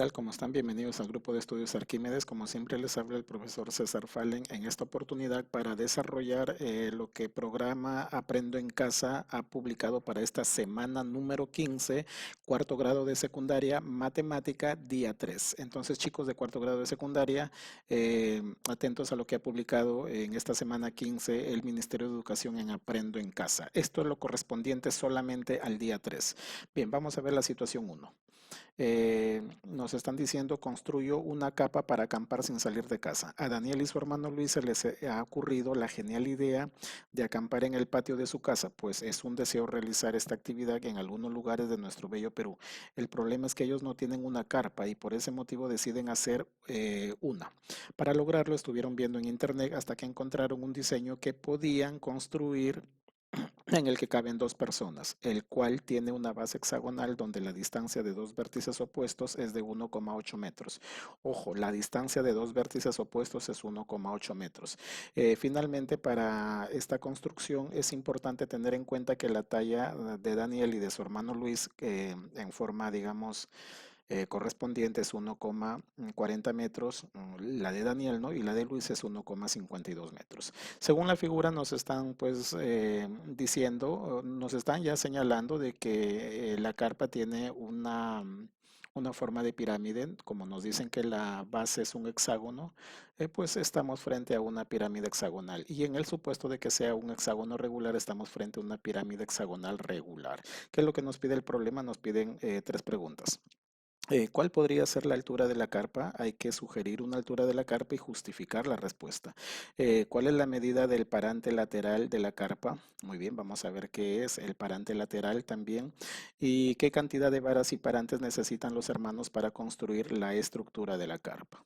tal? ¿Cómo están? Bienvenidos al grupo de estudios Arquímedes. Como siempre les habla el profesor César Fallen en esta oportunidad para desarrollar lo que programa Aprendo en Casa ha publicado para esta semana número 15, cuarto grado de secundaria, matemática, día 3. Entonces, chicos de cuarto grado de secundaria, atentos a lo que ha publicado en esta semana 15 el Ministerio de Educación en Aprendo en Casa. Esto es lo correspondiente solamente al día 3. Bien, vamos a ver la situación 1. Nos están diciendo construyó una capa para acampar sin salir de casa. A Daniel y su hermano Luis se les ha ocurrido la genial idea de acampar en el patio de su casa, pues es un deseo realizar esta actividad en algunos lugares de nuestro bello Perú. El problema es que ellos no tienen una carpa y por ese motivo deciden hacer una. Para lograrlo estuvieron viendo en internet hasta que encontraron un diseño que podían construir en el que caben dos personas, el cual tiene una base hexagonal donde la distancia de dos vértices opuestos es de 1,8 metros. Ojo, la distancia de dos vértices opuestos es 1,8 metros. Finalmente, para esta construcción es importante tener en cuenta que la talla de Daniel y de su hermano Luis, en forma, digamos, correspondiente es 1,40 metros, la de Daniel, ¿no? Y la de Luis es 1,52 metros. Según la figura nos están pues diciendo, nos están ya señalando de que la carpa tiene una forma de pirámide, como nos dicen que la base es un hexágono, pues estamos frente a una pirámide hexagonal. Y en el supuesto de que sea un hexágono regular, estamos frente a una pirámide hexagonal regular. ¿Qué es lo que nos pide el problema? Nos piden tres preguntas. ¿Cuál podría ser la altura de la carpa? Hay que sugerir una altura de la carpa y justificar la respuesta. ¿Cuál es la medida del parante lateral de la carpa? Muy bien, vamos a ver qué es el parante lateral también. ¿Y qué cantidad de varas y parantes necesitan los hermanos para construir la estructura de la carpa?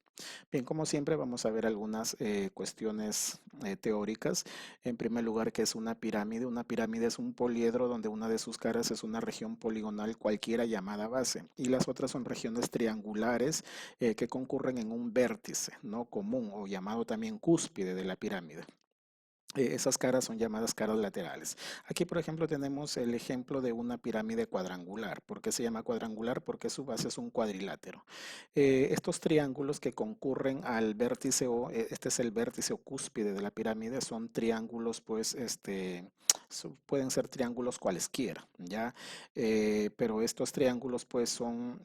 Bien, como siempre vamos a ver algunas cuestiones teóricas. En primer lugar, ¿qué es una pirámide? Una pirámide es un poliedro donde una de sus caras es una región poligonal cualquiera llamada base y las otras son regiones triangulares que concurren en un vértice, ¿no? Común o llamado también cúspide de la pirámide. Esas caras son llamadas caras laterales. Aquí, por ejemplo, tenemos el ejemplo de una pirámide cuadrangular. ¿Por qué se llama cuadrangular? Porque su base es un cuadrilátero. Estos triángulos que concurren al vértice O, este es el vértice o cúspide de la pirámide, son triángulos, pues, pueden ser triángulos cualesquiera, ¿ya? Pero estos triángulos, pues, son,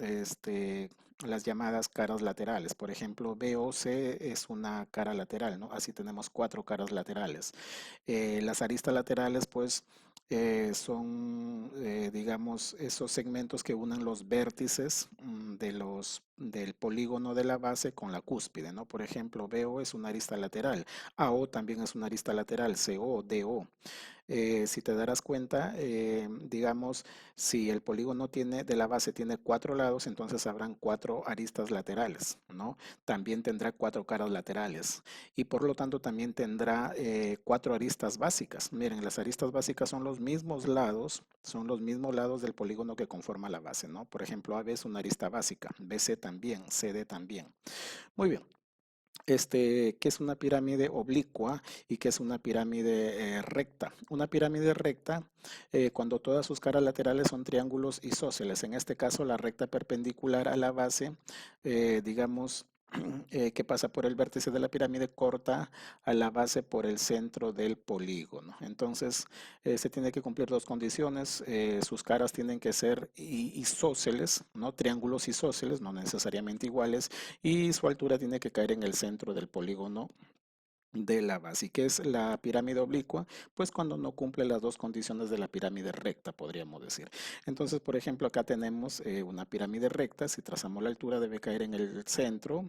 las llamadas caras laterales. Por ejemplo, BOC es una cara lateral, ¿no? Así tenemos cuatro caras laterales. Las aristas laterales, pues, son, digamos, esos segmentos que unen los vértices del polígono de la base con la cúspide, ¿no? Por ejemplo, BO es una arista lateral, AO también es una arista lateral, CO, DO. Si te darás cuenta, digamos, si el polígono de la base tiene cuatro lados, entonces habrán cuatro aristas laterales, ¿no? También tendrá cuatro caras laterales y por lo tanto también tendrá cuatro aristas básicas. Miren, las aristas básicas son los mismos lados del polígono que conforma la base, ¿no? Por ejemplo, AB es una arista básica, BC también, CD también. Muy bien. ¿Qué es una pirámide oblicua y qué es una pirámide recta? Una pirámide recta, cuando todas sus caras laterales son triángulos isósceles, en este caso la recta perpendicular a la base, digamos, que pasa por el vértice de la pirámide, corta a la base por el centro del polígono. Entonces, se tiene que cumplir dos condiciones. Sus caras tienen que ser isósceles, ¿no? Triángulos isósceles, no necesariamente iguales, y su altura tiene que caer en el centro del polígono de la base. ¿Y qué es la pirámide oblicua? Pues cuando no cumple las dos condiciones de la pirámide recta, podríamos decir. Entonces, por ejemplo, acá tenemos una pirámide recta. Si trazamos la altura, debe caer en el centro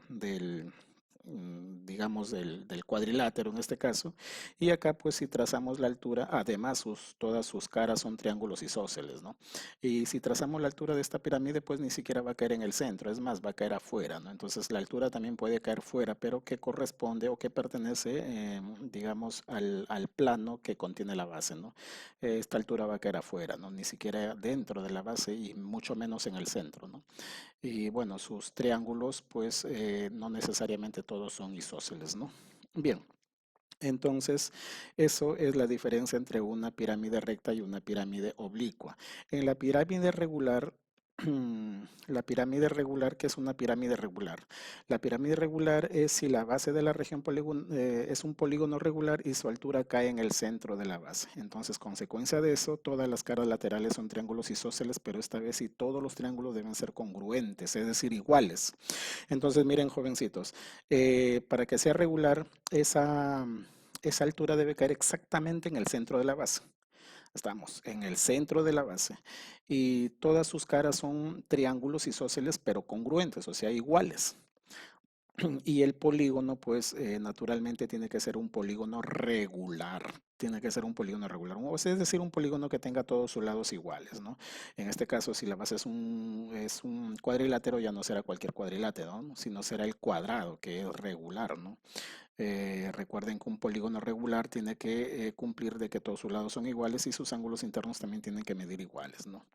digamos, del cuadrilátero en este caso. Y acá, pues, si trazamos la altura, además, todas sus caras son triángulos isósceles, ¿no? Y si trazamos la altura de esta pirámide, pues ni siquiera va a caer en el centro, es más, va a caer afuera, ¿no? Entonces, la altura también puede caer fuera, pero que corresponde o que pertenece, digamos, al plano que contiene la base, ¿no? Esta altura va a caer afuera, ¿no? Ni siquiera dentro de la base y mucho menos en el centro, ¿no? Y bueno, sus triángulos, pues no necesariamente todos son isósceles, ¿no? Bien, entonces eso es la diferencia entre una pirámide recta y una pirámide oblicua. En la pirámide regular, La pirámide regular, ¿qué es una pirámide regular? La pirámide regular es si la base de la región es un polígono regular y su altura cae en el centro de la base. Entonces, consecuencia de eso, todas las caras laterales son triángulos isósceles, pero esta vez sí todos los triángulos deben ser congruentes, es decir, iguales. Entonces, miren, jovencitos, para que sea regular, esa altura debe caer exactamente en el centro de la base. Estamos en el centro de la base y todas sus caras son triángulos isósceles pero congruentes, o sea, iguales. Y el polígono, pues naturalmente tiene que ser un polígono regular. Tiene que ser un polígono regular, o sea, es decir, un polígono que tenga todos sus lados iguales, ¿no? En este caso, si la base es un cuadrilátero, ya no será cualquier cuadrilátero, ¿no? Sino será el cuadrado, que es regular, ¿no? Recuerden que un polígono regular tiene que cumplir de que todos sus lados son iguales y sus ángulos internos también tienen que medir iguales, ¿no?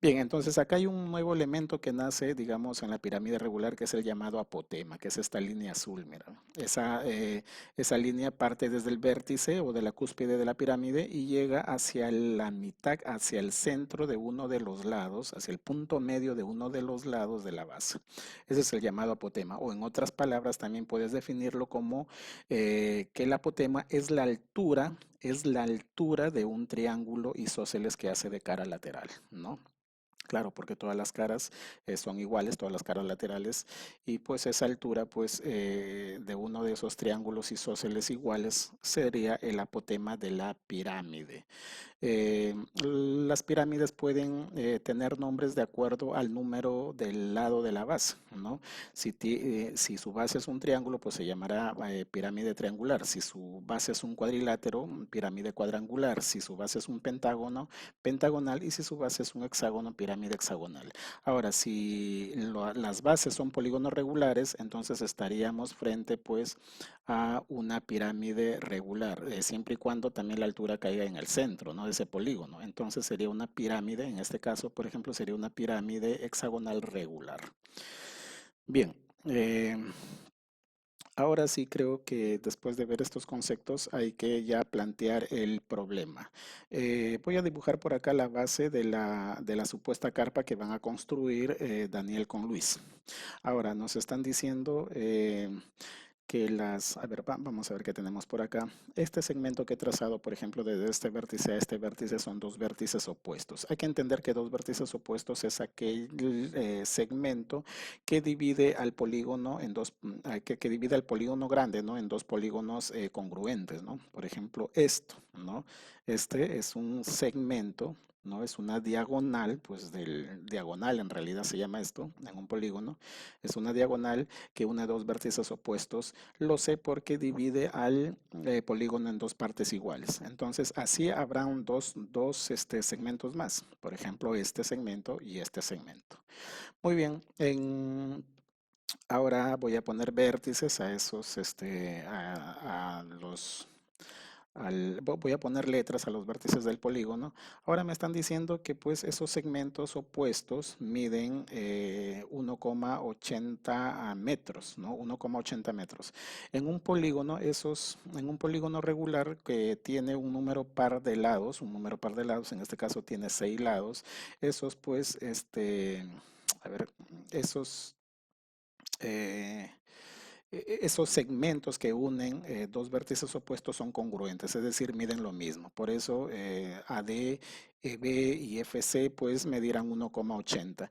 Bien, entonces acá hay un nuevo elemento que nace, digamos, en la pirámide regular, que es el llamado apotema, que es esta línea azul, mira. Esa línea parte desde el vértice o de la cúspide de la pirámide y llega hacia la mitad, hacia el centro de uno de los lados, hacia el punto medio de uno de los lados de la base. Ese es el llamado apotema, o en otras palabras también puedes definirlo como que el apotema es la altura de un triángulo isósceles que hace de cara lateral, ¿no? Claro, porque todas las caras son iguales, todas las caras laterales, y pues esa altura pues de uno de esos triángulos isósceles iguales sería el apotema de la pirámide. Las pirámides pueden tener nombres de acuerdo al número del lado de la base, ¿no? Si su base es un triángulo, pues se llamará pirámide triangular. Si su base es un cuadrilátero, pirámide cuadrangular. Si su base es un pentágono, pentagonal. Y si su base es un hexágono, pirámide hexagonal. Ahora, si las bases son polígonos regulares, entonces estaríamos frente pues a una pirámide regular, siempre y cuando también la altura caiga en el centro, ¿no? De ese polígono. Entonces sería una pirámide, en este caso, por ejemplo, sería una pirámide hexagonal regular. Bien, ahora sí creo que después de ver estos conceptos hay que ya plantear el problema. Voy a dibujar por acá la base de la supuesta carpa que van a construir Daniel con Luis. Ahora nos están diciendo a ver, vamos a ver qué tenemos por acá. Este segmento que he trazado, por ejemplo, desde este vértice a este vértice son dos vértices opuestos. Hay que entender que dos vértices opuestos es aquel segmento que divide al polígono en dos, que divide al polígono grande, ¿no? En dos polígonos congruentes, ¿no? Por ejemplo, esto, ¿no? Este es un segmento, ¿no? Es una diagonal, pues del diagonal en realidad se llama esto, en un polígono. Es una diagonal que une dos vértices opuestos. Lo sé porque divide al polígono en dos partes iguales. Entonces, así habrán dos segmentos más. Por ejemplo, este segmento y este segmento. Muy bien. Ahora voy a poner vértices a esos, a los voy a poner letras a los vértices del polígono. Ahora me están diciendo que pues esos segmentos opuestos miden 1,80 metros, ¿no? 1,80 metros. En un polígono regular que tiene un número par de lados, en este caso tiene 6 lados, esos pues, a ver, esos eh, esos segmentos que unen dos vértices opuestos son congruentes, es decir, miden lo mismo. Por eso AD, EB y FC pues medirán 1,80.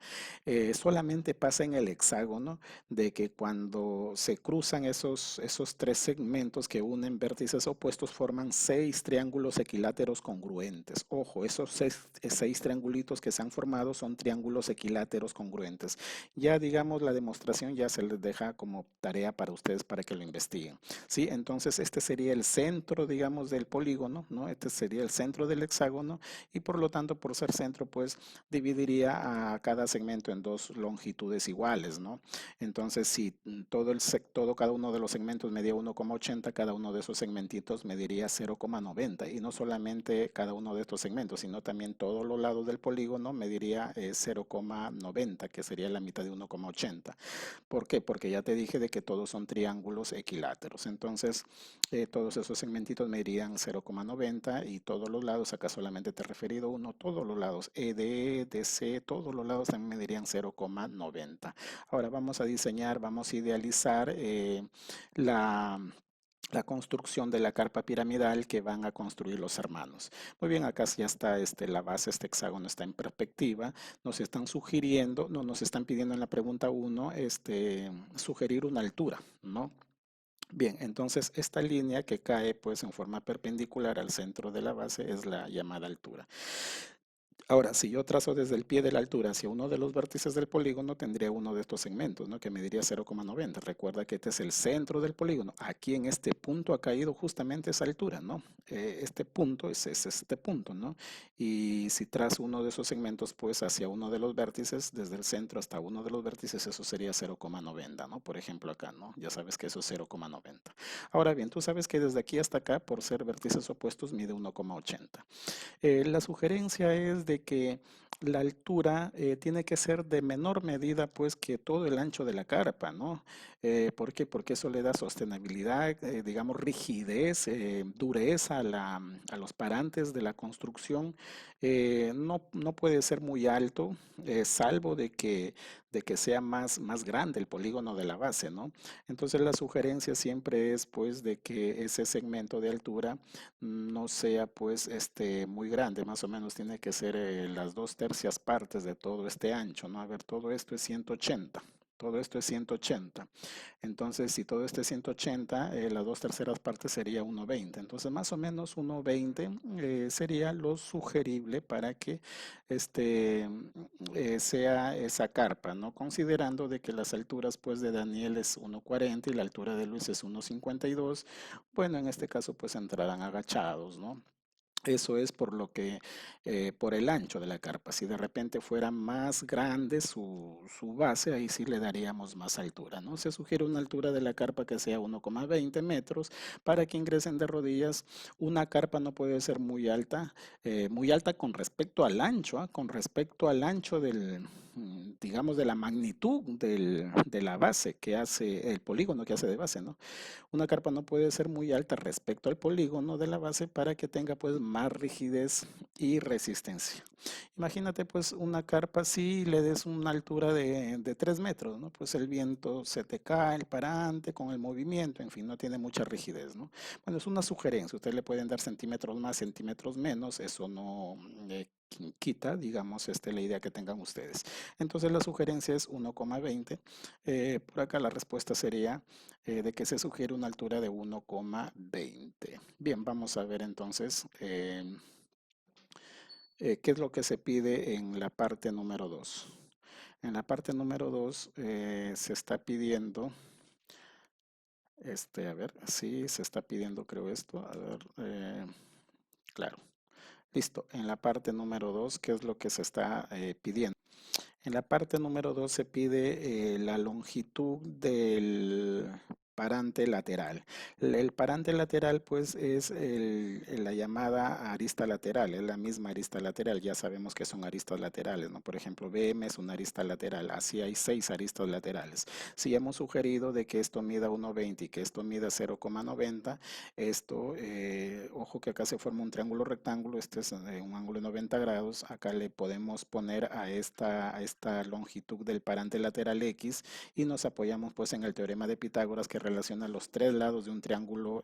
Solamente pasa en el hexágono de que cuando se cruzan esos tres segmentos que unen vértices opuestos forman 6 triángulos equiláteros congruentes. Ojo, esos seis triangulitos que se han formado son triángulos equiláteros congruentes. Ya digamos la demostración ya se les deja como tarea para ustedes para que lo investiguen. ¿Sí? Entonces este sería el centro, digamos, del polígono, ¿no? Este sería el centro del hexágono y por lo tanto por ser centro pues dividiría a cada segmento en dos longitudes iguales, ¿no? Entonces si cada uno de los segmentos medía 1,80, cada uno de esos segmentitos mediría 0,90 y no solamente cada uno de estos segmentos, sino también todos los lados del polígono mediría 0,90, que sería la mitad de 1,80. ¿Por qué? Porque ya te dije de que todos son triángulos equiláteros. Entonces, todos esos segmentitos medirían 0,90 y todos los lados, acá solamente te he referido sentido 1, todos los lados, ED, DC, todos los lados también me dirían 0,90. Ahora vamos a diseñar, vamos a idealizar la la construcción de la carpa piramidal que van a construir los hermanos. Muy bien, acá ya está la base, este hexágono está en perspectiva. Nos están sugiriendo, no, nos están pidiendo en la pregunta 1, sugerir una altura, ¿no? Bien, entonces esta línea que cae pues en forma perpendicular al centro de la base es la llamada altura. Ahora, si yo trazo desde el pie de la altura hacia uno de los vértices del polígono, tendría uno de estos segmentos, ¿no? Que mediría 0,90. Recuerda que este es el centro del polígono. Aquí en este punto ha caído justamente esa altura, ¿no? Este punto es este punto, ¿no? Y si trazo uno de esos segmentos, pues hacia uno de los vértices, desde el centro hasta uno de los vértices, eso sería 0,90, ¿no? Por ejemplo, acá, ¿no? Ya sabes que eso es 0,90. Ahora bien, tú sabes que desde aquí hasta acá, por ser vértices opuestos, mide 1,80. La sugerencia es de que la altura tiene que ser de menor medida pues que todo el ancho de la carpa, ¿no? ¿Por qué? Porque eso le da sostenibilidad, digamos rigidez, dureza a los parantes de la construcción. No puede ser muy alto, salvo de que sea más grande el polígono de la base, ¿no? Entonces la sugerencia siempre es pues de que ese segmento de altura no sea pues muy grande, más o menos tiene que ser las 2/3 partes de todo este ancho, ¿no? A ver, todo esto es 180. Todo esto es 180. Entonces, si todo esto es 180, las 2/3 partes sería 1,20. Entonces, más o menos 1,20 sería lo sugerible para que sea esa carpa, ¿no? Considerando de que las alturas pues de Daniel es 1,40 y la altura de Luis es 1,52, bueno, en este caso pues entrarán agachados, ¿no? Eso es por lo que, por el ancho de la carpa. Si de repente fuera más grande su base, ahí sí le daríamos más altura, ¿no? Se sugiere una altura de la carpa que sea 1,20 metros para que ingresen de rodillas. Una carpa no puede ser muy alta con respecto al ancho, ¿ah? Con respecto al ancho digamos, de la magnitud de la base que hace, el polígono que hace de base, ¿no? Una carpa no puede ser muy alta respecto al polígono de la base para que tenga pues más rigidez y resistencia. Imagínate pues una carpa si le des una altura de 3 metros, ¿no? Pues el viento se te cae, el parante con el movimiento, en fin, no tiene mucha rigidez, ¿no? Bueno, es una sugerencia, ustedes le pueden dar centímetros más, centímetros menos, eso no quita, digamos, la idea que tengan ustedes. Entonces la sugerencia es 1,20. Por acá la respuesta sería de que se sugiere una altura de 1,20. Bien, vamos a ver entonces qué es lo que se pide en la parte número 2. En la parte número 2 se está pidiendo, a ver, sí, se está pidiendo creo esto, a ver, claro, listo. En la parte número 2, ¿qué es lo que se está pidiendo? En la parte número 2 se pide la longitud del parante lateral. El parante lateral pues es la llamada arista lateral, es la misma arista lateral, ya sabemos que son aristas laterales, ¿no? Por ejemplo, BM es una arista lateral, así hay 6 aristas laterales. Si hemos sugerido de que esto mida 1,20 y que esto mida 0,90, esto, ojo que acá se forma un triángulo rectángulo, este es un ángulo de 90 grados, acá le podemos poner a esta longitud del parante lateral X y nos apoyamos pues en el teorema de Pitágoras que relaciona los 3 lados de un triángulo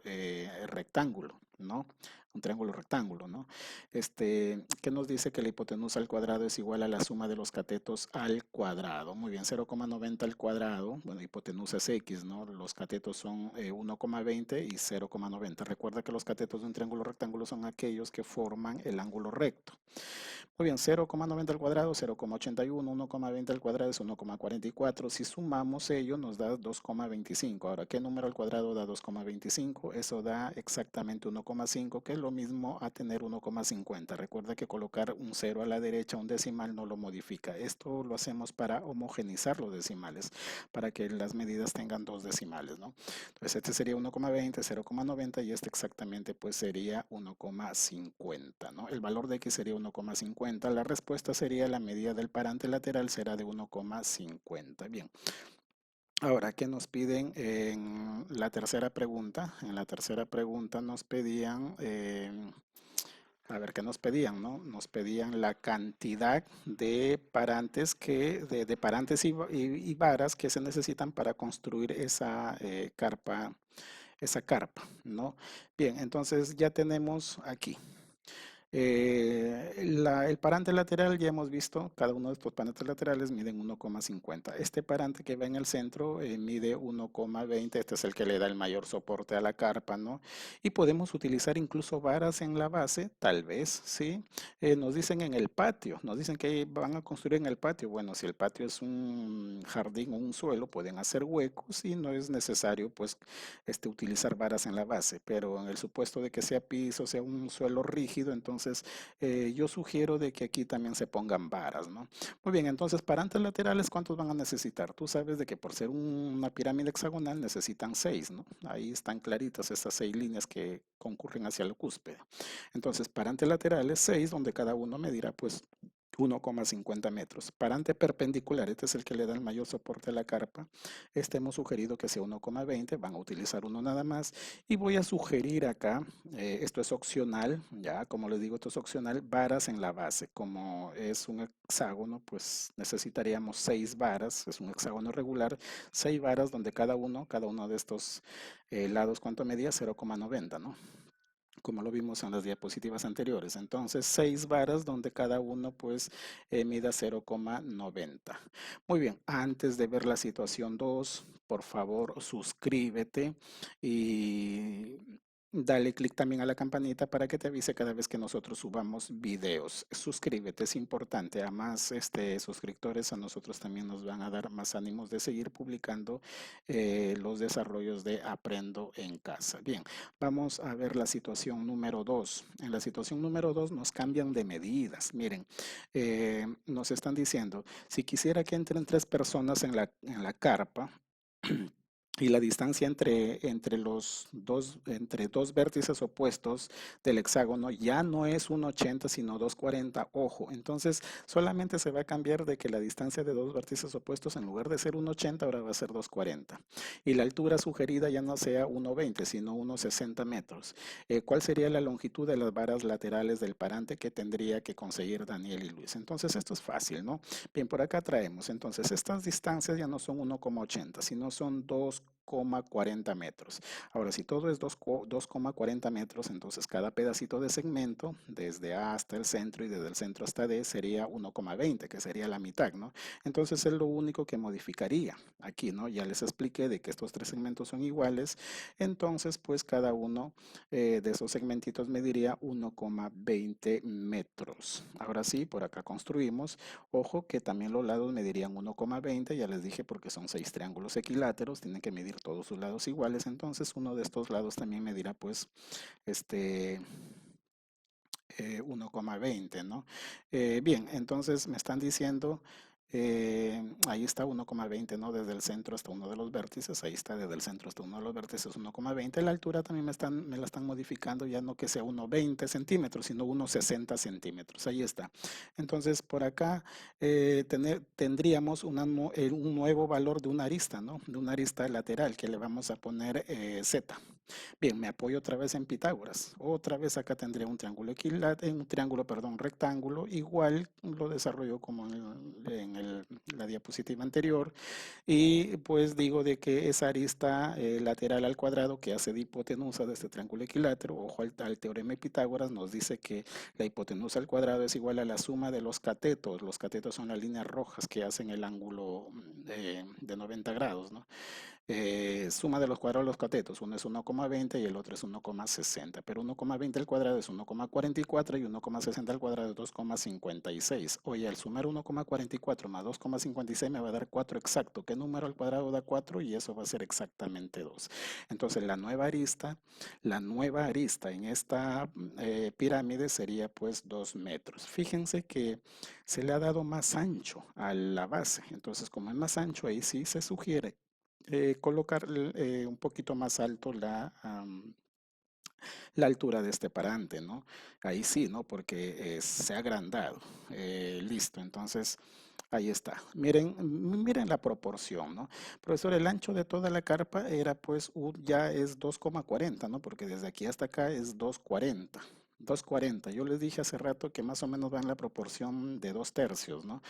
rectángulo, ¿no? Un triángulo rectángulo, ¿no? Que nos dice que la hipotenusa al cuadrado es igual a la suma de los catetos al cuadrado. Muy bien, 0,90 al cuadrado, bueno, hipotenusa es X, ¿no? Los catetos son 1,20 y 0,90. Recuerda que los catetos de un triángulo rectángulo son aquellos que forman el ángulo recto. Muy bien, 0,90 al cuadrado, 0,81, 1,20 al cuadrado es 1,44. Si sumamos ello nos da 2,25. Ahora, ¿qué número al cuadrado da 2,25? Eso da exactamente 1,5, que es lo mismo a tener 1,50. Recuerda que colocar un 0 a la derecha, un decimal, no lo modifica. Esto lo hacemos para homogenizar los decimales, para que las medidas tengan 2 decimales, ¿no? Entonces, este sería 1,20, 0,90 y este exactamente pues sería 1,50, ¿no? El valor de X sería 1,50. La respuesta sería la medida del parante lateral será de 1,50. Bien. Ahora, ¿qué nos piden en la tercera pregunta? En la tercera pregunta nos pedían A ver, ¿qué nos pedían, no? Nos pedían la cantidad de parantes de parantes y varas que se necesitan para construir esa carpa, ¿no? Bien, entonces ya tenemos aquí. El parante lateral ya hemos visto, cada uno de estos parantes laterales miden 1,50. Este parante que va en el centro mide 1,20. Este es el que le da el mayor soporte a la carpa, ¿no? Y podemos utilizar incluso varas en la base, tal vez, ¿sí? Nos dicen en el patio, nos dicen que van a construir en el patio. Bueno, si el patio es un jardín o un suelo, pueden hacer huecos y no es necesario, pues, utilizar varas en la base. Pero en el supuesto de que sea piso, sea un suelo rígido, entonces yo sugiero de que aquí también se pongan varas, ¿no? Muy bien, entonces parantes laterales, ¿cuántos van a necesitar? Tú sabes de que por ser una pirámide hexagonal necesitan 6, ¿no? Ahí están claritas estas 6 líneas que concurren hacia el cúspide. Entonces, parantes laterales 6, donde cada uno medirá pues 1,50 metros. Parante perpendicular, este es el que le da el mayor soporte a la carpa. Este hemos sugerido que sea 1,20, van a utilizar uno nada más. Y voy a sugerir acá, esto es opcional, ya como les digo, esto es opcional, varas en la base. Como es un hexágono, pues necesitaríamos 6 varas, es un hexágono regular, 6 varas donde cada uno de estos lados, ¿cuánto medía? 0,90, ¿no? Como lo vimos en las diapositivas anteriores. Entonces, 6 varas donde cada uno pues mida 0,90. Muy bien, antes de ver la situación 2, por favor suscríbete y dale clic también a la campanita para que te avise cada vez que nosotros subamos videos. Suscríbete, es importante. A más suscriptores a nosotros también nos van a dar más ánimos de seguir publicando los desarrollos de Aprendo en Casa. Bien, vamos a ver la situación número 2. En la situación número 2 nos cambian de medidas. Miren, nos están diciendo, si quisiera que entren 3 personas en la carpa, y la distancia entre dos vértices opuestos del hexágono ya no es 1,80 sino 2,40. Ojo, entonces solamente se va a cambiar de que la distancia de dos vértices opuestos en lugar de ser 1,80 ahora va a ser 2,40. Y la altura sugerida ya no sea 1,20 sino 1,60 metros. ¿Cuál sería la longitud de las varas laterales del parante que tendría que conseguir Daniel y Luis? Entonces esto es fácil, ¿no? Bien, por acá traemos. Entonces estas distancias ya no son 1,80 sino son 2,40 metros. Ahora, si todo es 2,40 metros, entonces cada pedacito de segmento, desde A hasta el centro y desde el centro hasta D, sería 1,20, que sería la mitad, ¿no? Entonces es lo único que modificaría aquí, ¿no? Ya les expliqué de que estos 3 segmentos son iguales, entonces pues cada uno de esos segmentitos mediría 1,20 metros. Ahora sí, por acá construimos. Ojo que también los lados medirían 1,20, ya les dije porque son 6 triángulos equiláteros, tienen que medir todos sus lados iguales, entonces uno de estos lados también medirá pues este 1,20, ¿no? Bien, entonces me están diciendo, ahí está 1,20, ¿no? Desde el centro hasta uno de los vértices, ahí está desde el centro hasta uno de los vértices 1,20. La altura también me la están modificando, ya no que sea 1,20 centímetros, sino 1,60 centímetros, ahí está. Entonces por acá tendríamos un nuevo valor de una arista, ¿no? De una arista lateral que le vamos a poner Z. Bien, me apoyo otra vez en Pitágoras. Otra vez acá tendría un triángulo perdón, rectángulo. Igual lo desarrollo como en la diapositiva anterior. Y pues digo de que esa arista lateral al cuadrado que hace de hipotenusa de este triángulo equilátero, ojo al teorema de Pitágoras, nos dice que la hipotenusa al cuadrado es igual a la suma de los catetos. Los catetos son las líneas rojas que hacen el ángulo de 90 grados, ¿no? Suma de los cuadrados de los catetos, uno es 1,20 y el otro es 1,60, pero 1,20 al cuadrado es 1,44 y 1,60 al cuadrado es 2,56. Oye, al sumar 1,44 más 2,56 me va a dar 4 exacto. ¿Qué número al cuadrado da 4? Y eso va a ser exactamente 2. Entonces la nueva arista en esta pirámide sería pues 2 metros. Fíjense que se le ha dado más ancho a la base, entonces como es más ancho ahí sí se sugiere colocar un poquito más alto la altura de este parante, ¿no? Ahí sí, ¿no? Porque se ha agrandado. Listo, entonces ahí está. Miren la proporción, ¿no? Profesor, el ancho de toda la carpa era pues ya es 2,40, ¿no? Porque desde aquí hasta acá es 2,40. 240. Yo les dije hace rato que más o menos va en la proporción de 2 tercios, ¿no?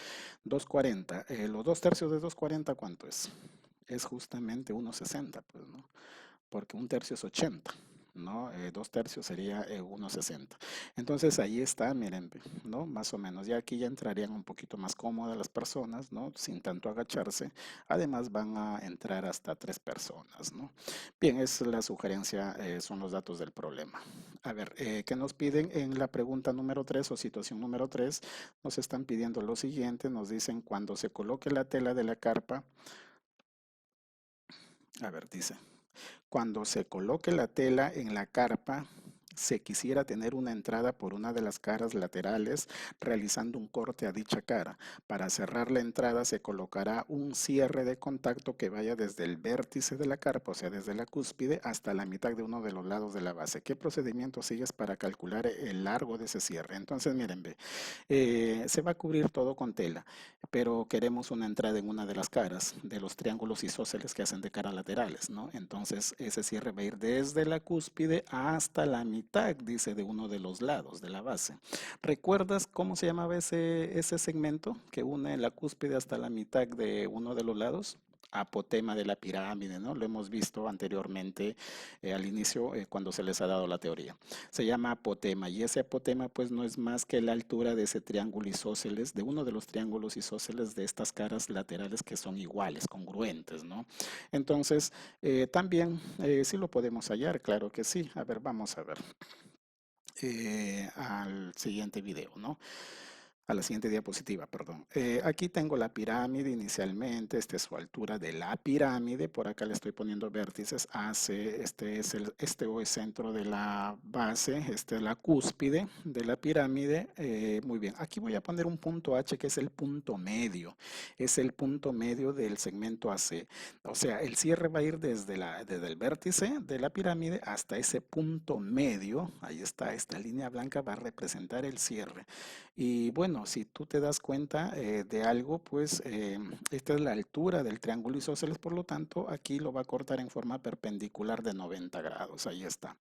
240. Los 2 tercios de 240, ¿cuánto es? Es justamente 1,60, pues, ¿no? Porque 1 tercio es 80, ¿no? 2 tercios sería 1,60. Entonces ahí está, miren, ¿no? Más o menos. Ya aquí ya entrarían un poquito más cómodas las personas, ¿no? Sin tanto agacharse. Además van a entrar hasta 3 personas, ¿no? Bien, es la sugerencia, son los datos del problema. A ver, ¿qué nos piden en la pregunta número 3 o situación número 3? Nos están pidiendo lo siguiente, nos dicen cuando se coloque la tela de la carpa, a ver, dice. Cuando se coloque la tela en la carpa, se quisiera tener una entrada por una de las caras laterales, realizando un corte a dicha cara. Para cerrar la entrada se colocará un cierre de contacto que vaya desde el vértice de la carpa, o sea, desde la cúspide, hasta la mitad de uno de los lados de la base. ¿Qué procedimiento sigues para calcular el largo de ese cierre? Entonces, miren, ve, se va a cubrir todo con tela, pero queremos una entrada en una de las caras de los triángulos isósceles que hacen de cara laterales, ¿no? Entonces ese cierre va a ir desde la cúspide hasta la mitad, dice, de uno de los lados de la base. ¿Recuerdas cómo se llamaba ese segmento que une la cúspide hasta la mitad de uno de los lados? Apotema de la pirámide, ¿no? Lo hemos visto anteriormente al inicio cuando se les ha dado la teoría. Se llama apotema y ese apotema pues no es más que la altura de ese triángulo isósceles, de uno de los triángulos isósceles de estas caras laterales que son iguales, congruentes, ¿no? Entonces, también sí lo podemos hallar, claro que sí. A ver, vamos a ver al siguiente video, ¿no? A la siguiente diapositiva, perdón. Aquí tengo la pirámide inicialmente, esta es su altura de la pirámide, por acá le estoy poniendo vértices, AC, este O es centro de la base, este es la cúspide de la pirámide. Muy bien, aquí voy a poner un punto H que es el punto medio, es el punto medio del segmento AC. O sea, el cierre va a ir desde el vértice de la pirámide hasta ese punto medio, ahí está, esta línea blanca va a representar el cierre. Y bueno, si tú te das cuenta de algo, pues esta es la altura del triángulo isósceles, por lo tanto, aquí lo va a cortar en forma perpendicular de 90 grados. Ahí está.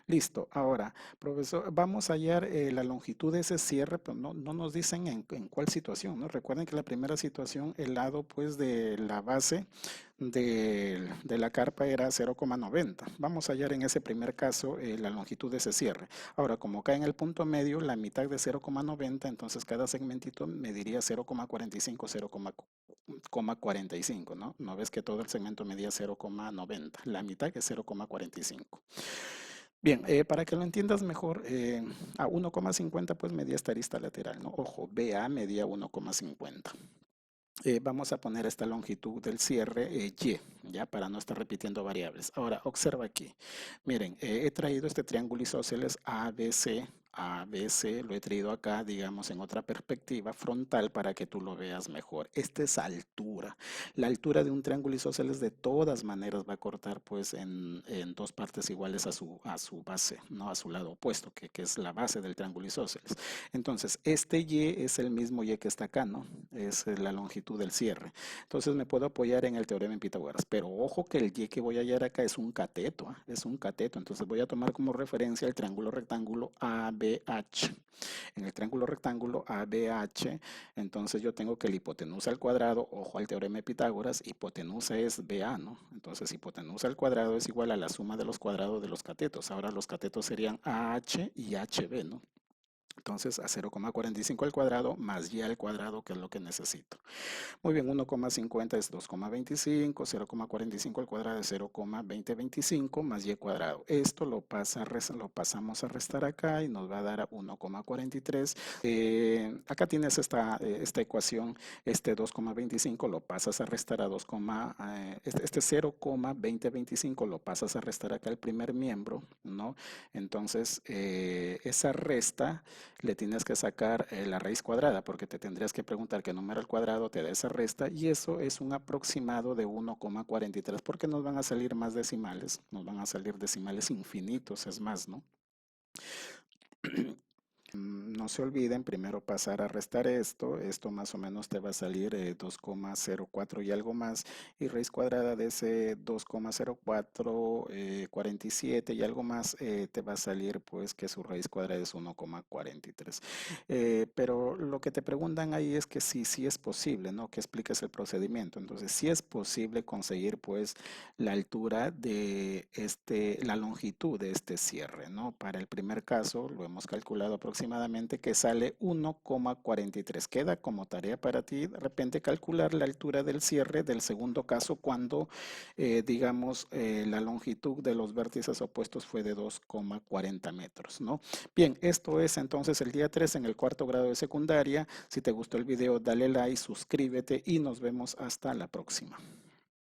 Listo. Ahora, profesor, vamos a hallar la longitud de ese cierre, pero no nos dicen en cuál situación, ¿no? Recuerden que la primera situación, el lado pues de la base de la carpa era 0,90. Vamos a hallar en ese primer caso la longitud de ese cierre. Ahora, como cae en el punto medio, la mitad de 0,90, entonces cada segmentito mediría 0,45, 0,45, ¿no? ¿No ves que todo el segmento medía 0,90? La mitad es 0,45. Bien, para que lo entiendas mejor, a 1,50 pues medía esta arista lateral, ¿no? Ojo, BA medía 1,50. Vamos a poner esta longitud del cierre Y, ya para no estar repitiendo variables. Ahora, observa aquí. Miren, he traído este triángulo isósceles ABC, ABC, lo he traído acá, digamos, en otra perspectiva frontal para que tú lo veas mejor. Esta es altura. La altura de un triángulo isósceles de todas maneras va a cortar pues en dos partes iguales a su base, ¿no? A su lado opuesto, que es la base del triángulo isósceles. Entonces, este Y es el mismo Y que está acá, ¿no? Es la longitud del cierre. Entonces me puedo apoyar en el teorema de Pitágoras, pero ojo que el Y que voy a hallar acá es un cateto, ¿eh? Es un cateto. Entonces voy a tomar como referencia el triángulo rectángulo ABH. En el triángulo rectángulo ABH, entonces yo tengo que la hipotenusa al cuadrado, ojo al teorema de Pitágoras, hipotenusa es BA, ¿no? Entonces hipotenusa al cuadrado es igual a la suma de los cuadrados de los catetos. Ahora los catetos serían AH y HB, ¿no? Entonces a 0,45 al cuadrado más y al cuadrado, que es lo que necesito. Muy bien, 1,50 es 2,25, 0,45 al cuadrado es 0,2025 más y cuadrado. Esto lo pasamos a restar acá y nos va a dar 1,43. Acá tienes esta ecuación, este 2,25 lo pasas a restar a 2, este 0,2025 lo pasas a restar acá al primer miembro, ¿no? Entonces, esa resta le tienes que sacar la raíz cuadrada, porque te tendrías que preguntar qué número al cuadrado te da esa resta, y eso es un aproximado de 1,43, porque nos van a salir más decimales, nos van a salir decimales infinitos, es más, ¿no? no se olviden primero pasar a restar esto más o menos te va a salir 2,04 y algo más, y raíz cuadrada de ese 2,04, 47 y algo más, te va a salir pues que su raíz cuadrada es 1,43. Pero lo que te preguntan ahí es que sí es posible, ¿no? Que expliques el procedimiento. Entonces, sí es posible conseguir pues la altura de la longitud de este cierre, ¿no? Para el primer caso lo hemos calculado aproximadamente que sale 1,43. Queda como tarea para ti de repente calcular la altura del cierre del segundo caso cuando, digamos, la longitud de los vértices opuestos fue de 2,40 metros, ¿no? Bien, esto es entonces el día 3 en el cuarto grado de secundaria. Si te gustó el video, dale like, suscríbete y nos vemos hasta la próxima.